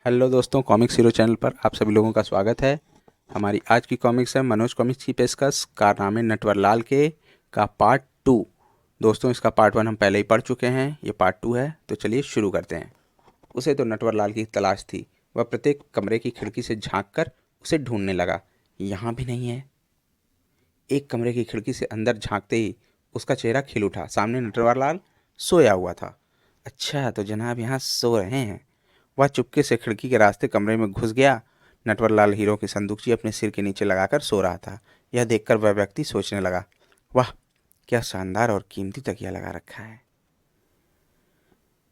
Hello दोस्तों, comics hero channel पर आप सभी लोगों का स्वागत है। हमारी आज की कॉमिक्स है मनोज कॉमिक्स की पेशकश कारनामे नटवरलाल के का पार्ट 2। दोस्तों, इसका पार्ट 1 हम पहले ही पढ़ चुके हैं, ये पार्ट 2 है। तो चलिए शुरू करते हैं। उसे तो नटवरलाल की तलाश थी। वह प्रत्येक कमरे की खिड़की से झांक कर उसे ढूंढने लगा। यहाँ भी नहीं है। एक कमरे की खिड़की से अंदर झांकते ही उसका चेहरा खिल उठा। सामने नटवरलाल सोया हुआ था। अच्छा, तो जनाब यहाँ सो रहे हैं। वह चुपके से खिड़की के रास्ते कमरे में घुस गया। नटवरलाल हीरो की संदूकची अपने सिर के नीचे लगाकर सो रहा था। यह देखकर वह व्यक्ति सोचने लगा, वाह, क्या शानदार और कीमती तकिया लगा रखा है।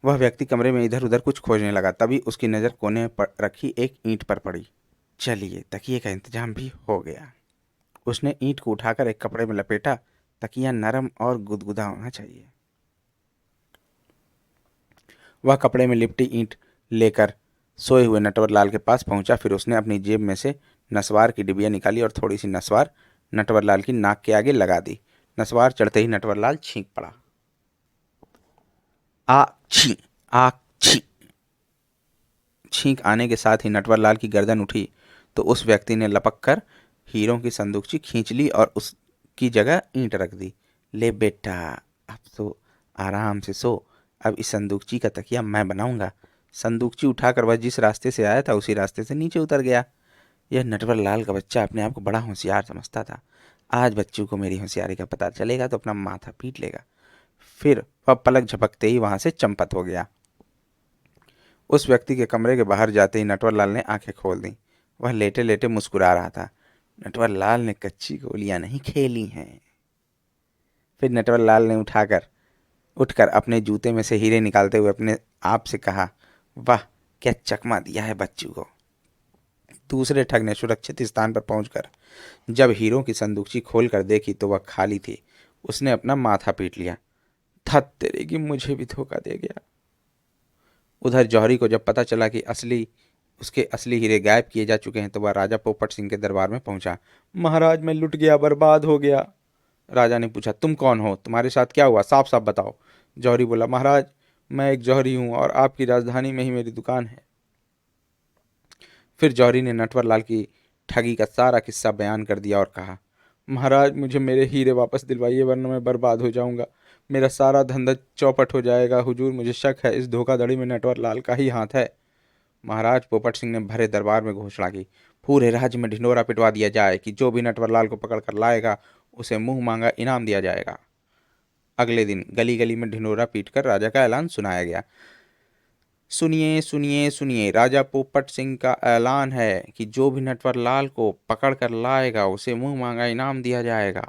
वह व्यक्ति कमरे में इधर उधर कुछ खोजने लगा। तभी उसकी नज़र कोने पर रखी एक ईंट पर पड़ी। चलिए, तकिए का इंतजाम भी हो गया। उसने ईंट को उठाकर एक कपड़े में लपेटा। तकिया नरम और गुदगुदा होना चाहिए। वह कपड़े में लिपटी ईंट लेकर सोए हुए नटवरलाल के पास पहुंचा। फिर उसने अपनी जेब में से नसवार की डिबिया निकाली और थोड़ी सी नसवार नटवरलाल की नाक के आगे लगा दी। नसवार चढ़ते ही नटवरलाल छींक पड़ा। आ छी आ छी। छींक आने के साथ ही नटवरलाल की गर्दन उठी तो उस व्यक्ति ने लपक कर हीरों की संदूकची खींच ली और उसकी जगह ईंट रख दी। ले बेटा, अब तो आराम से सो। अब इस संदूकची का तकिया मैं बनाऊंगा। संदूकची उठाकर वह जिस रास्ते से आया था उसी रास्ते से नीचे उतर गया। यह नटवरलाल का बच्चा अपने आप को बड़ा होशियार समझता था। आज बच्चों को मेरी होशियारी का पता चलेगा तो अपना माथा पीट लेगा। फिर वह पलक झपकते ही वहां से चंपत हो गया। उस व्यक्ति के कमरे के बाहर जाते ही नटवरलाल ने आंखें खोल दी। वह लेटे लेटे मुस्कुरा रहा था। नटवरलाल ने कच्ची गोलियां नहीं खेली हैं। फिर नटवरलाल ने उठकर अपने जूते में से हीरे निकालते हुए अपने आप से कहा, वाह, क्या चकमा दिया है बच्चू को। दूसरे ठग ने सुरक्षित स्थान पर पहुंचकर जब हीरो की संदूकची खोलकर देखी तो वह खाली थी। उसने अपना माथा पीट लिया। धत तेरे की, मुझे भी धोखा दे गया। उधर जौहरी को जब पता चला कि उसके असली हीरे गायब किए जा चुके हैं तो वह राजा पोपट सिंह के दरबार में पहुंचा। महाराज, मैं लुट गया, बर्बाद हो गया। राजा ने पूछा, तुम कौन हो, तुम्हारे साथ क्या हुआ, साफ साफ बताओ। जौहरी बोला, महाराज, मैं एक जौहरी हूं और आपकी राजधानी में ही मेरी दुकान है। फिर जौहरी ने नटवरलाल की ठगी का सारा किस्सा बयान कर दिया और कहा, महाराज, मुझे मेरे हीरे वापस दिलवाइए वरना मैं बर्बाद हो जाऊंगा। मेरा सारा धंधा चौपट हो जाएगा। हुजूर, मुझे शक है इस धोखाधड़ी में नटवरलाल का ही हाथ है। महाराज पोपट सिंह ने भरे दरबार में घोषणा की, पूरे राज्य में ढिंढोरा पिटवा दिया जाए कि जो भी नटवरलाल को पकड़ कर लाएगा उसे मुंह मांगा इनाम दिया जाएगा। अगले दिन गली गली में ढिंढोरा पीटकर राजा का ऐलान सुनाया गया। सुनिए सुनिए सुनिए, राजा पोपट सिंह का ऐलान है कि जो भी नटवरलाल को पकड़ कर लाएगा उसे मुंह मांगा इनाम दिया जाएगा।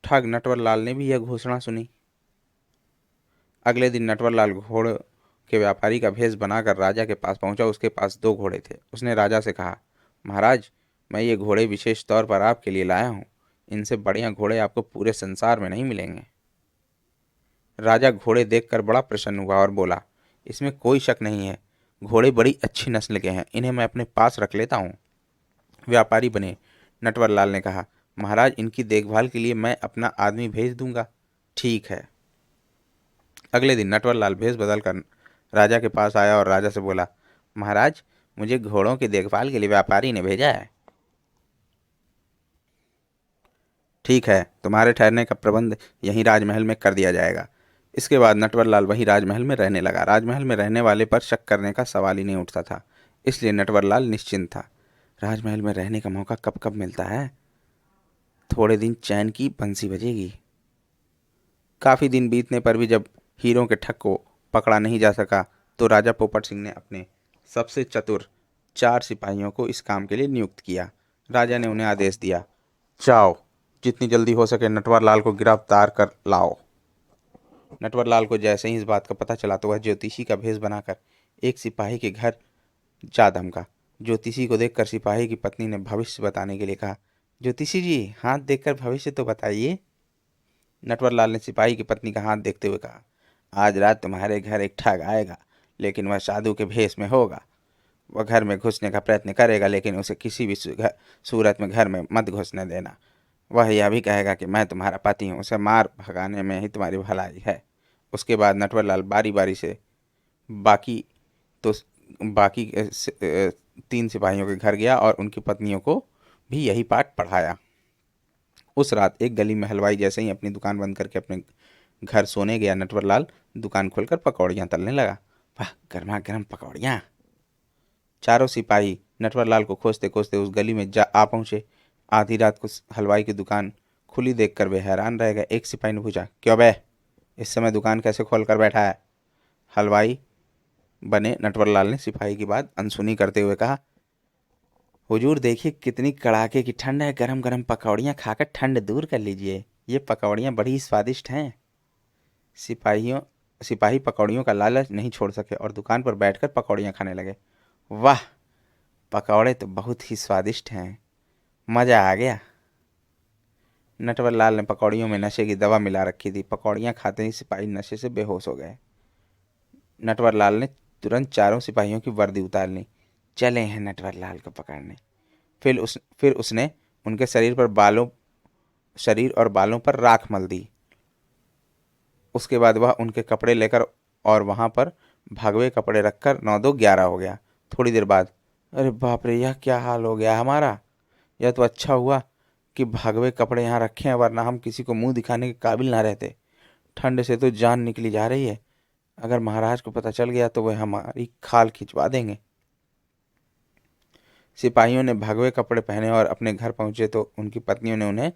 ठग नटवरलाल ने भी यह घोषणा सुनी। अगले दिन नटवरलाल घोड़े के व्यापारी का भेष बनाकर राजा के पास पहुंचा। उसके पास दो घोड़े थे। उसने राजा से कहा, महाराज, मैं ये घोड़े विशेष तौर पर आपके लिए लाया हूं। इनसे बढ़िया घोड़े आपको पूरे संसार में नहीं मिलेंगे। राजा घोड़े देखकर बड़ा प्रसन्न हुआ और बोला, इसमें कोई शक नहीं है, घोड़े बड़ी अच्छी नस्ल के हैं, इन्हें मैं अपने पास रख लेता हूँ। व्यापारी बने। नटवरलाल ने कहा, महाराज, इनकी देखभाल के लिए मैं अपना आदमी भेज दूंगा। ठीक है। अगले दिन नटवरलाल भेष बदल कर राजा के पास आया और राजा से बोला, महाराज, मुझे घोड़ों की देखभाल के लिए व्यापारी ने भेजा है। ठीक है, तुम्हारे ठहरने का प्रबंध यहीं राजमहल में कर दिया जाएगा। इसके बाद नटवरलाल वहीं राजमहल में रहने लगा। राजमहल में रहने वाले पर शक करने का सवाल ही नहीं उठता था, इसलिए नटवरलाल निश्चिंत था। राजमहल में रहने का मौका कब कब मिलता है। थोड़े दिन चैन की बंसी बजेगी। काफी दिन बीतने पर भी जब हीरों के ठग को पकड़ा नहीं जा सका तो राजा पोपट सिंह ने अपने सबसे चतुर 4 सिपाहियों को इस काम के लिए नियुक्त किया। राजा ने उन्हें आदेश दिया, जाओ, जितनी जल्दी हो सके नटवरलाल को गिरफ्तार कर लाओ। नटवरलाल को जैसे ही इस बात का पता चला तो वह ज्योतिषी का भेष बनाकर एक सिपाही के घर जा धमका। ज्योतिषी को देखकर सिपाही की पत्नी ने भविष्य बताने के लिए कहा, ज्योतिषी जी, हाथ देखकर भविष्य तो बताइए। नटवरलाल ने सिपाही की पत्नी का हाथ देखते हुए कहा, आज रात तुम्हारे घर एक ठग आएगा, लेकिन वह साधु के भेष में होगा। वह घर में घुसने का प्रयत्न करेगा, लेकिन उसे किसी भी सूरत में घर में मत घुसने देना। वह यह भी कहेगा कि मैं तुम्हारा पति हूँ, उसे मार भगाने में ही तुम्हारी भलाई है। उसके बाद नटवरलाल बारी बारी से बाकी तो बाकी 3 सिपाहियों के घर गया और उनकी पत्नियों को भी यही पाठ पढ़ाया। उस रात एक गली में हलवाई जैसे ही अपनी दुकान बंद करके अपने घर सोने गया, नटवरलाल दुकान खोलकर पकौड़ियाँ तलने लगा। वाह, गर्मा गर्म पकौड़ियाँ! चारों सिपाही नटवरलाल को खोजते खोजते उस गली में जा आ पहुंचे। आधी रात को हलवाई की दुकान खुली देखकर वे हैरान रह गए। एक सिपाही ने पूछा, क्यों बे, इस समय दुकान कैसे खोल कर बैठा है? हलवाई बने नटवरलाल ने सिपाही की बात अनसुनी करते हुए कहा, हुजूर देखिए कितनी कड़ाके की ठंड है, गरम गरम पकौड़ियाँ खाकर ठंड दूर कर लीजिए। ये पकौड़ियाँ बड़ी स्वादिष्ट हैं। सिपाहियों सिपाही पकौड़ियों का लालच नहीं छोड़ सके और दुकान पर बैठकर पकौड़ियाँ खाने लगे। वाह, पकौड़े तो बहुत ही स्वादिष्ट हैं, मज़ा आ गया। नटवरलाल ने पकौड़ियों में नशे की दवा मिला रखी थी। पकौड़ियाँ खाते ही सिपाही नशे से बेहोश हो गए। नटवरलाल ने तुरंत चारों सिपाहियों की वर्दी उतार ली। चले हैं नटवरलाल को पकड़ने। फिर उसने उनके शरीर और बालों पर राख मल दी। उसके बाद वह उनके कपड़े लेकर और वहां पर भगवे कपड़े रखकर 9 2 11 हो गया। थोड़ी देर बाद, अरे बाप रे, यह क्या हाल हो गया हमारा! यह तो अच्छा हुआ कि भगवे कपड़े यहाँ रखे हैं, वरना हम किसी को मुंह दिखाने के काबिल ना रहते। ठंड से तो जान निकली जा रही है। अगर महाराज को पता चल गया तो वे हमारी खाल खिंचवा देंगे। सिपाहियों ने भगवे कपड़े पहने और अपने घर पहुंचे तो उनकी पत्नियों ने उन्हें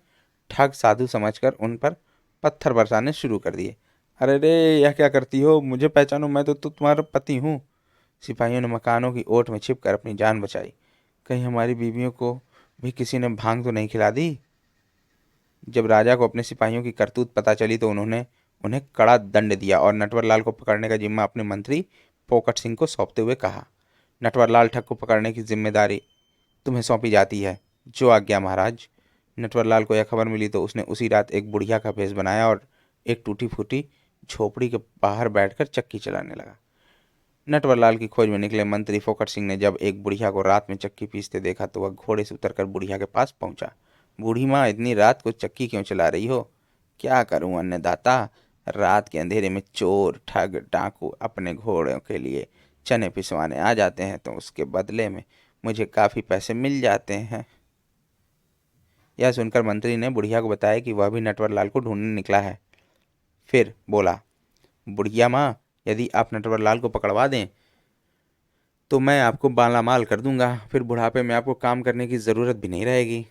ठग साधु समझकर उन पर पत्थर बरसाने शुरू कर दिए। अरे रे, यह क्या करती हो? मुझे पहचानो, मैं तो तुम्हारा पति हूँ। सिपाहियों ने मकानों की ओट में छिपकर अपनी जान बचाई। कहीं हमारी बीवियों को भी किसी ने भांग तो नहीं खिला दी? जब राजा को अपने सिपाहियों की करतूत पता चली तो उन्होंने उन्हें कड़ा दंड दिया और नटवरलाल को पकड़ने का जिम्मा अपने मंत्री फोकट सिंह को सौंपते हुए कहा, नटवरलाल ठग को पकड़ने की जिम्मेदारी तुम्हें सौंपी जाती है। जो आज्ञा महाराज। नटवरलाल को यह खबर मिली तो उसने उसी रात एक बुढ़िया का भेष बनाया और एक टूटी फूटी झोपड़ी के बाहर बैठकर चक्की चलाने लगा। नटवरलाल की खोज में निकले मंत्री फोकट सिंह ने जब एक बुढ़िया को रात में चक्की पीसते देखा तो वह घोड़े से उतरकर बुढ़िया के पास पहुंचा। बूढ़ी माँ, इतनी रात को चक्की क्यों चला रही हो? क्या करूं अन्नदाता, रात के अंधेरे में चोर ठग डाकू अपने घोड़ों के लिए चने पिसवाने आ जाते हैं तो उसके बदले में मुझे काफी पैसे मिल जाते हैं। यह सुनकर मंत्री ने बुढ़िया को बताया कि वह भी नटवरलाल को ढूंढने निकला है। फिर बोला, बुढ़िया माँ, यदि आप नटवरलाल को पकड़वा दें तो मैं आपको मालामाल कर दूंगा। फिर बुढ़ापे में आपको काम करने की ज़रूरत भी नहीं रहेगी।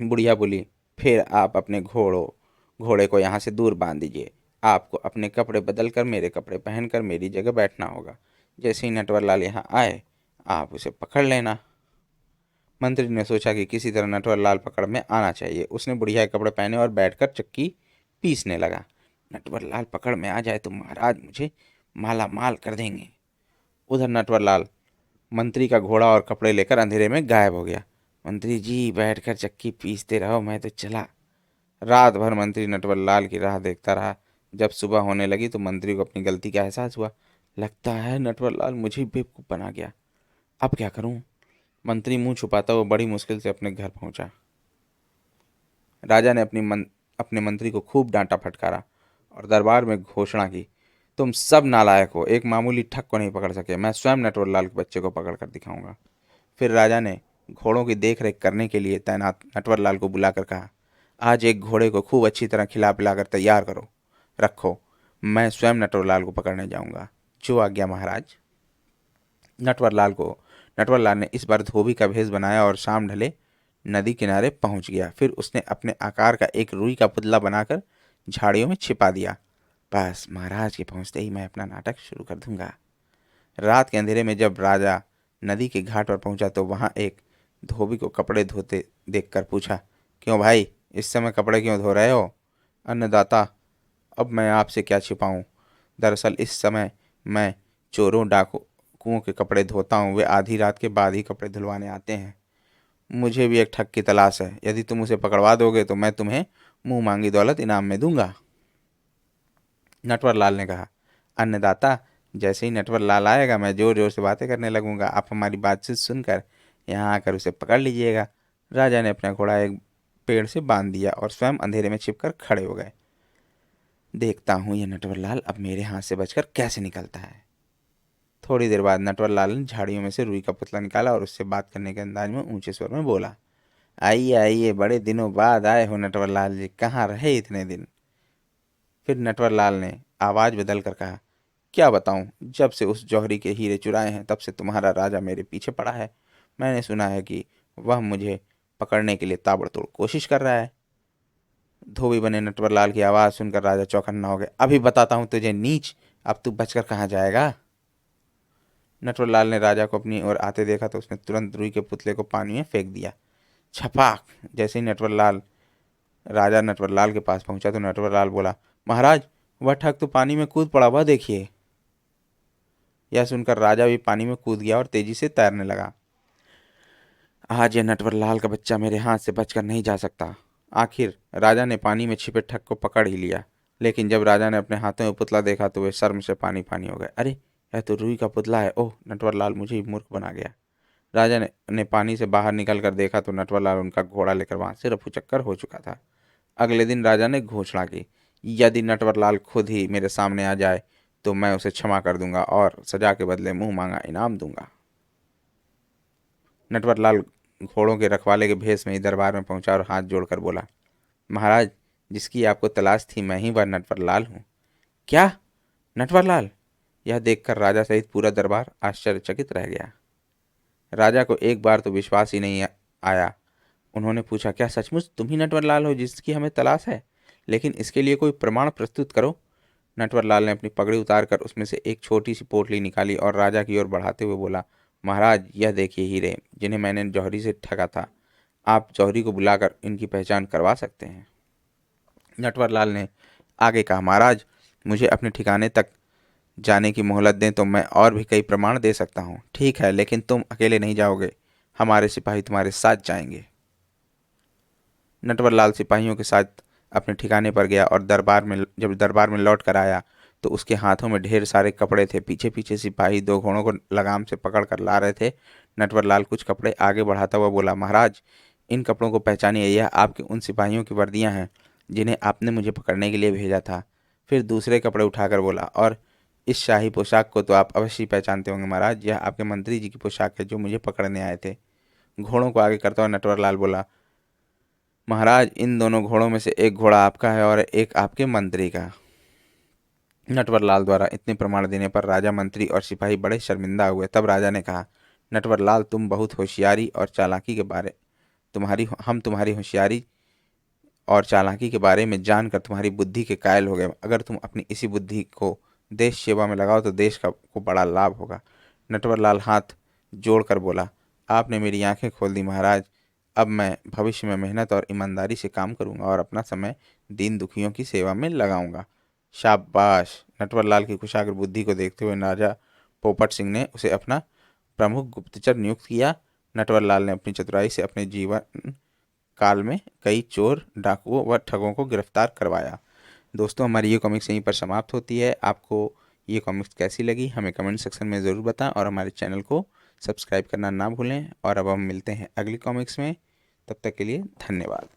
बुढ़िया बोली, फिर आप अपने घोड़े को यहाँ से दूर बांध दीजिए। आपको अपने कपड़े बदल कर मेरे कपड़े पहनकर मेरी जगह बैठना होगा। जैसे ही नटवरलाल यहाँ आए आप उसे पकड़ लेना। मंत्री ने सोचा कि किसी तरह नटवरलाल पकड़ में आना चाहिए। उसने बुढ़िया के कपड़े पहने और बैठकर चक्की पीसने लगा। नटवरलाल पकड़ में आ जाए तो महाराज मुझे माला माल कर देंगे। उधर नटवरलाल मंत्री का घोड़ा और कपड़े लेकर अंधेरे में गायब हो गया। मंत्री जी बैठकर चक्की पीसते रहो, मैं तो चला। रात भर मंत्री नटवरलाल की राह देखता रहा। जब सुबह होने लगी तो मंत्री को अपनी गलती का एहसास हुआ। लगता है नटवरलाल मुझे बेवकूफ़ बना गया। अब क्या करूं? मंत्री मुंह छुपाता हुआ बड़ी मुश्किल से अपने घर पहुंचा। राजा ने अपने मंत्री को खूब डांटा फटकारा और दरबार में घोषणा की, तुम सब नालायक हो, एक मामूली ठग को नहीं पकड़ सके, मैं स्वयं नटवरलाल के बच्चे को पकड़ कर दिखाऊंगा। फिर राजा ने घोड़ों की देखरेख करने के लिए तैनात नटवरलाल को बुलाकर कहा, आज एक घोड़े को खूब अच्छी तरह खिला पिलाकर तैयार करो रखो, मैं स्वयं नटवरलाल को पकड़ने जाऊंगा। जो आज्ञा महाराज। नटवरलाल ने इस बार धोबी का भेष बनाया और शाम ढले नदी किनारे पहुंच गया। फिर उसने अपने आकार का एक रुई का पुतला बनाकर झाड़ियों में छिपा दिया। बस महाराज के पहुंचते ही मैं अपना नाटक शुरू कर दूंगा। रात के अंधेरे में जब राजा नदी के घाट पर पहुंचा तो वहां एक धोबी को कपड़े धोते देखकर पूछा, क्यों भाई, इस समय कपड़े क्यों धो रहे हो? अन्नदाता, अब मैं आपसे क्या छिपाऊं, दरअसल इस समय मैं चोरों डाकुओं के कपड़े धोता हूँ। वे आधी रात के बाद ही कपड़े धुलवाने आते हैं। मुझे भी एक ठग की तलाश है। यदि तुम उसे पकड़वा दोगे तो मैं तुम्हें मुंह मांगी दौलत इनाम में दूंगा। नटवरलाल ने कहा, अन्नदाता, जैसे ही नटवरलाल आएगा मैं जोर जोर से बातें करने लगूंगा। आप हमारी बातचीत सुनकर यहाँ आकर उसे पकड़ लीजिएगा। राजा ने अपना घोड़ा एक पेड़ से बांध दिया और स्वयं अंधेरे में छिपकर खड़े हो गए। देखता हूँ यह नटवरलाल अब मेरे हाथ से बचकर कैसे निकलता है। थोड़ी देर बाद नटवर लाल ने झाड़ियों में से रुई का पुतला निकाला और उससे बात करने के अंदाज में ऊंचे स्वर में बोला, आइए आइए, बड़े दिनों बाद आए हो नटवर लाल जी, कहाँ रहे इतने दिन। फिर नटवर लाल ने आवाज बदल कर कहा, क्या बताऊं, जब से उस जौहरी के हीरे चुराए हैं तब से तुम्हारा राजा मेरे पीछे पड़ा है। मैंने सुना है कि वह मुझे पकड़ने के लिए ताबड़तोड़ कोशिश कर रहा है। धोबी बने नटवर लाल की आवाज सुनकर राजा चौकन्ना हो गए। अभी बताता हूं तुझे नीच, अब तू बचकर कहाँ जाएगा। नटवर लाल ने राजा को अपनी ओर आते देखा तो उसने तुरंत रुई के पुतले को पानी में फेंक दिया। छपाक। जैसे ही राजा नटवर लाल के पास पहुंचा तो नटवर लाल बोला, महाराज, वह ठग तो पानी में कूद पड़ा, वह देखिए। यह सुनकर राजा भी पानी में कूद गया और तेजी से तैरने लगा। आज यह नटवर लाल का बच्चा मेरे हाथ से बचकर नहीं जा सकता। आखिर राजा ने पानी में छिपे ठग को पकड़ ही लिया। लेकिन जब राजा ने अपने हाथों में पुतला देखा तो वे शर्म से पानी पानी हो गए। अरे, यह तो रुई का पुतला है। ओह, नटवर लाल मुझे ही मूर्ख बना गया। राजा ने पानी से बाहर निकल कर देखा तो नटवर लाल उनका घोड़ा लेकर वहां से रफू चक्कर हो चुका था। अगले दिन राजा ने घोषणा की, यदि नटवर लाल खुद ही मेरे सामने आ जाए तो मैं उसे क्षमा कर दूंगा और सजा के बदले मुंह मांगा इनाम दूंगा। नटवर लाल घोड़ों के रखवाले के भेष में ही दरबार में पहुंचा और हाथ जोड़कर बोला, महाराज, जिसकी आपको तलाश थी मैं ही वह नटवर लाल हूँ। क्या, नटवर लाल? यह देखकर राजा सहित पूरा दरबार आश्चर्यचकित रह गया। राजा को एक बार तो विश्वास ही नहीं आया। उन्होंने पूछा, क्या सचमुच तुम ही नटवर लाल हो जिसकी हमें तलाश है? लेकिन इसके लिए कोई प्रमाण प्रस्तुत करो। नटवर लाल ने अपनी पगड़ी उतारकर उसमें से एक छोटी सी पोटली निकाली और राजा की ओर बढ़ाते हुए बोला, महाराज, यह देखिए हीरे जिन्हें मैंने जौहरी से ठगा था। आप जौहरी को बुलाकर इनकी पहचान करवा सकते हैं। नटवर लाल ने आगे कहा, महाराज, मुझे अपने ठिकाने तक जाने की मोहलत दें तो मैं और भी कई प्रमाण दे सकता हूँ। ठीक है, लेकिन तुम अकेले नहीं जाओगे, हमारे सिपाही तुम्हारे साथ जाएंगे। नटवर लाल सिपाहियों के साथ अपने ठिकाने पर गया और जब दरबार में लौट कर आया तो उसके हाथों में ढेर सारे कपड़े थे। पीछे पीछे सिपाही दो घोड़ों को लगाम से पकड़ कर ला रहे थे। नटवर लाल कुछ कपड़े आगे बढ़ाता हुआ बोला, महाराज, इन कपड़ों को पहचानिए, यह आपके उन सिपाहियों की वर्दियां हैं जिन्हें आपने मुझे पकड़ने के लिए भेजा था। फिर दूसरे कपड़े उठाकर बोला, और इस शाही पोशाक को तो आप अवश्य पहचानते होंगे महाराज, यह आपके मंत्री जी की पोशाक है जो मुझे पकड़ने आए थे। घोड़ों को आगे करता हुआ नटवर लाल बोला, महाराज, इन दोनों घोड़ों में से एक घोड़ा आपका है और एक आपके मंत्री का। नटवर लाल द्वारा इतने प्रमाण देने पर राजा, मंत्री और सिपाही बड़े शर्मिंदा हुए। तब राजा ने कहा, नटवर लाल, तुम बहुत होशियारी और चालाकी के बारे तुम्हारी होशियारी और चालाकी के बारे में जानकर तुम्हारी बुद्धि के कायल हो गए। अगर तुम अपनी इसी बुद्धि को देश सेवा में लगाओ तो देश को बड़ा लाभ होगा। नटवर लाल हाथ जोड़कर बोला, आपने मेरी आंखें खोल दी महाराज। अब मैं भविष्य में मेहनत और ईमानदारी से काम करूंगा और अपना समय दीन दुखियों की सेवा में लगाऊंगा। शाबाश। नटवर लाल की कुशाग्र बुद्धि को देखते हुए राजा पोपट सिंह ने उसे अपना प्रमुख गुप्तचर नियुक्त किया। नटवर लाल ने अपनी चतुराई से अपने जीवन काल में कई चोर, डाकुओं व ठगों को गिरफ्तार करवाया। दोस्तों, हमारी ये कॉमिक्स यहीं पर समाप्त होती है। आपको ये कॉमिक्स कैसी लगी हमें कमेंट सेक्शन में ज़रूर बताएं और हमारे चैनल को सब्सक्राइब करना ना भूलें। और अब हम मिलते हैं अगली कॉमिक्स में। तब तक के लिए धन्यवाद।